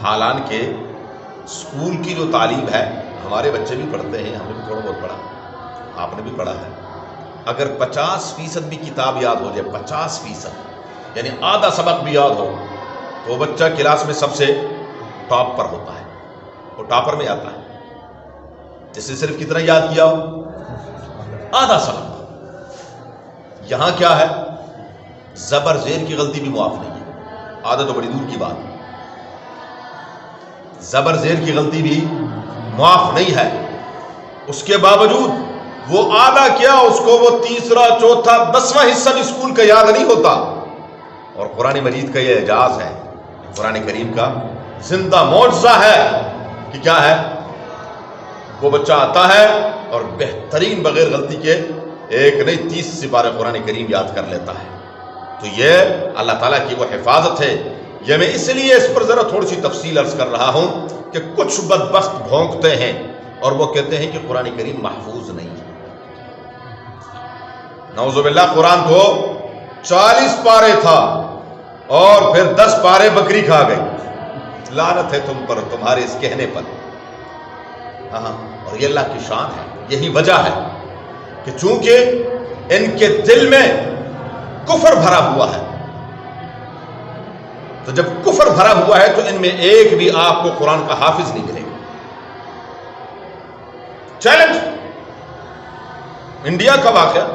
حالانکہ اسکول کی جو تعلیم ہے ہمارے بچے بھی پڑھتے ہیں، ہمیں بھی تھوڑا بہت پڑھا، آپ نے بھی پڑھا ہے، اگر 50% بھی کتاب یاد ہو جائے، 50% یعنی آدھا سبق بھی یاد ہو، تو وہ بچہ کلاس میں سب سے ٹاپ پر ہوتا ہے، وہ ٹاپر میں آتا ہے، جس نے صرف کتنا یاد کیا ہو، آدھا سبق۔ یہاں کیا ہے، زبر زیر کی غلطی بھی معاف نہیں ہے، آدھا تو بڑی دور کی بات ہے، زبر زیر کی غلطی بھی معاف نہیں ہے، اس کے باوجود وہ آدھا کیا، اس کو وہ تیسرا چوتھا 10واں حصہ بھی اسکول کا یاد نہیں ہوتا۔ اور قرآن مجید کا یہ اعجاز ہے، قرآن کریم کا زندہ معجزہ ہے کہ کیا ہے، وہ بچہ آتا ہے اور بہترین بغیر غلطی کے 1 نہیں 30 سپارے قرآن کریم یاد کر لیتا ہے۔ تو یہ اللہ تعالیٰ کی وہ حفاظت ہے۔ یہ میں اس لیے اس پر ذرا تھوڑی سی تفصیل عرض کر رہا ہوں کہ کچھ بدبخت بھونکتے ہیں اور وہ کہتے ہیں کہ قرآن کریم محفوظ نہیں ہے۔ نعوذ باللہ، قرآن تو 40 پارے تھا اور پھر 10 پارے بکری کھا گئی۔ لعنت ہے تم پر، تمہارے اس کہنے پر۔ ہاں، اور یہ اللہ کی شان ہے، یہی وجہ ہے کہ چونکہ ان کے دل میں کفر بھرا ہوا ہے، تو جب کفر بھرا ہوا ہے تو ان میں ایک بھی آپ کو قرآن کا حافظ نہیں ملے گا۔ چیلنج، انڈیا کا واقعہ،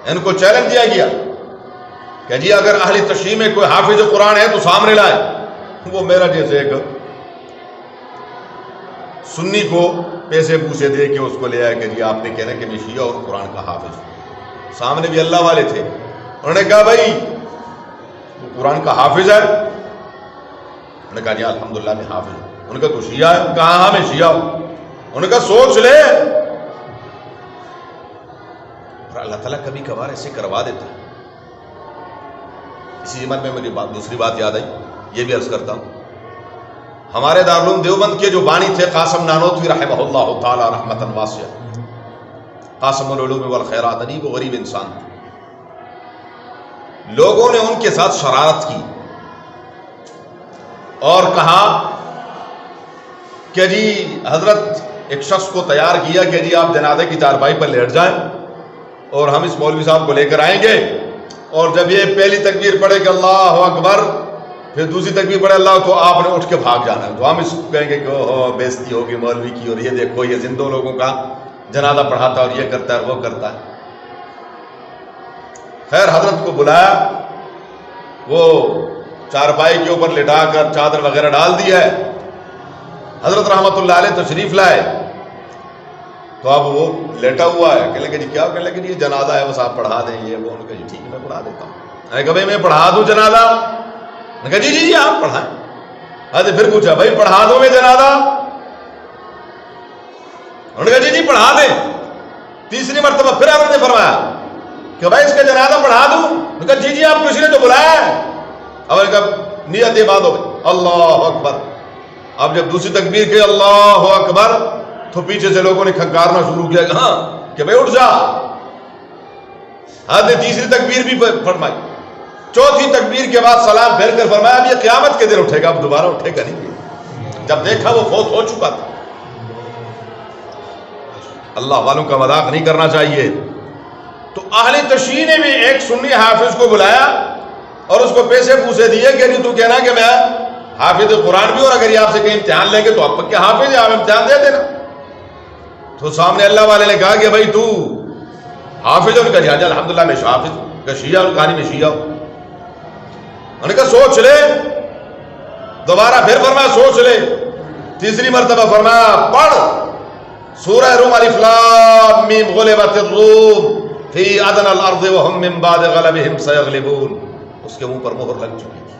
ان کو چیلنج دیا گیا کہ جی اگر اہل تشیع میں کوئی حافظ قرآن ہے تو سامنے لائے۔ وہ میرا جیسے ایک سنی کو پیسے پوسے دے کے اس کو لے آئے کہ جی آپ نے کہنا کہ میں شیعہ اور قرآن کا حافظ ہوں۔ سامنے بھی اللہ والے تھے، انہوں نے کہا بھائی وہ قرآن کا حافظ ہے؟ انہوں نے کہا جی الحمدللہ میں حافظ ہوں۔ انہوں نے کہا تو شیعہ ہے؟ کہا ہاں میں شیعہ ہوں۔ انہوں نے کہا سوچ لے۔ اور اللہ تعالیٰ کبھی کبھار ایسے کروا دیتا ہے۔ اسی جماعت میں مجھے دوسری بات یاد آئی، یہ بھی عرض کرتا ہوں۔ ہمارے دارالعلوم دیوبند کے جو بانی تھے قاسم نانوتوی رحمہ اللہ تعالی رحمتاً واسعہ، قاسم العلوم والخیرات، ادیب و غریب انسان تھے۔ لوگوں نے ان کے ساتھ شرارت کی اور کہا کہ جی حضرت ایک شخص کو تیار کیا کہ جی آپ جنازے کی چارپائی پر لیٹ جائیں اور ہم اس مولوی صاحب کو لے کر آئیں گے، اور جب یہ پہلی تکبیر پڑھے کہ اللہ اکبر، پھر دوسری تکبیر پڑھے اللہ، تو آپ نے اٹھ کے بھاگ جانا ہے۔ تو ہم اس کو کہیں گے کہ اوہ بےزتی ہوگی مولوی کی، اور یہ دیکھو یہ زندوں لوگوں کا جنازہ پڑھاتا ہے اور یہ کرتا ہے وہ کرتا ہے۔ خیر حضرت کو بلایا، وہ چارپائی کے اوپر لٹا کر چادر وغیرہ ڈال دی ہے، حضرت رحمت اللہ علیہ تشریف لائے، تو اب وہ لیٹا ہوا ہے، کہنے لگے جی کیا؟ کہنے لگے جی یہ جنازہ ہے، وہ صاحب پڑھا دیں یہ وہ۔ انہوں نے کہا جی ٹھیک ہے میں پڑھا دیتا ہوں۔ میں نے کہا بھائی میں پڑھا دوں جنازہ؟ نے کہا جی جی جی آپ پڑھائیں۔ حضرت پھر پوچھا بھائی پڑھا دوں میں جنازہ؟ انہوں نے کہا جی جی پڑھا دیں۔ تیسری مرتبہ پھر حضرت نے فرمایا کہ بھائی اس کا جنازہ پڑھا دوں؟ انہوں نے کہا جی جی آپ کسی نے تو بلایا ہے۔ اب نے کہا نیت یہ بات ہو گئی، اللہ اکبر۔ اب جب دوسری تکبیر کی اللہ اکبر، تو پیچھے سے لوگوں نے کھنکارنا شروع کیا کہ ہاں کہ بھائی اٹھ جا۔ حضرت نے تیسری تکبیر بھی فرمائی، چوتھی تکبیر کے بعد سلام پھیر کر فرمایا اب یہ قیامت کے دن اٹھے گا، اب دوبارہ اٹھے گا نہیں۔ جب دیکھا وہ فوت ہو چکا تھا۔ اللہ والوں کا مذاق نہیں کرنا چاہیے۔ تو اہل تشیع نے بھی ایک سنی حافظ کو بلایا اور اس کو پیسے پوسے دیے کہ نہیں تو کہنا کہ میں حافظ قرآن بھی، اور اگر یہ آپ سے کہیں امتحان لیں گے تو آپ کے حافظ ہیں، آپ امتحان دے دینا۔ تو سامنے اللہ والے نے کہا کہ بھائی تو حافظ؟ ان کا جی الحمدللہ میں حافظ ہوں۔ کہ شیعہ؟ ان کہانی میں شیعہ ہوں۔ انہوں نے کہا سوچ لے۔ دوبارہ پھر فرمایا سوچ لے۔ تیسری مرتبہ فرمایا پڑھ سورہ روم الف لام میم غلبت الروم فی ادنی الارض وهم من بعد غلبهم سیغلبون۔ اس کے منہ پر مہر لگ چکی تھی۔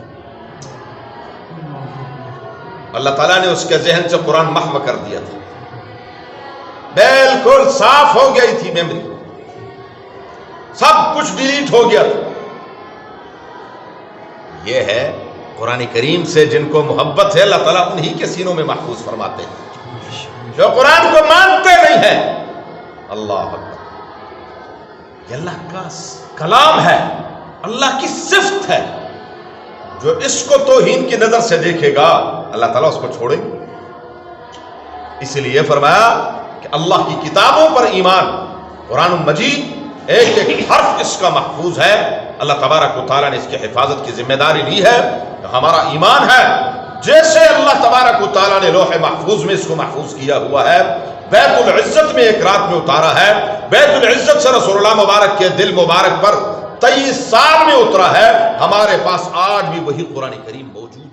اللہ تعالیٰ نے اس کے ذہن سے قرآن محو کر دیا تھا، بالکل صاف ہو گئی تھی میموری، سب کچھ ڈیلیٹ ہو گیا تھا۔ یہ ہے قرآن کریم سے جن کو محبت ہے، اللہ تعالیٰ انہی کے سینوں میں محفوظ فرماتے ہیں۔ جو قرآن کو مانتے نہیں ہیں، اللہ اکبر، یہ اللہ کا کلام ہے، اللہ کی صفت ہے، جو اس کو توہین کی نظر سے دیکھے گا اللہ تعالیٰ اس کو چھوڑیں گے. اسی لیے فرمایا کہ اللہ کی کتابوں پر ایمان، قرآن مجید ایک ایک حرف اس کا محفوظ ہے. اللہ تبارک و تعالیٰ نے اس کی حفاظت کی ذمہ داری لی ہے. ہمارا ایمان ہے جیسے اللہ تبارک و تعالیٰ نے لوح محفوظ میں اس کو محفوظ کیا ہوا ہے، بیت العزت میں ایک رات میں اتارا ہے، بیت العزت سے رسول اللہ مبارک کے دل مبارک پر 23 سال میں اترا ہے. ہمارے پاس آج بھی وہی قرآن کریم موجود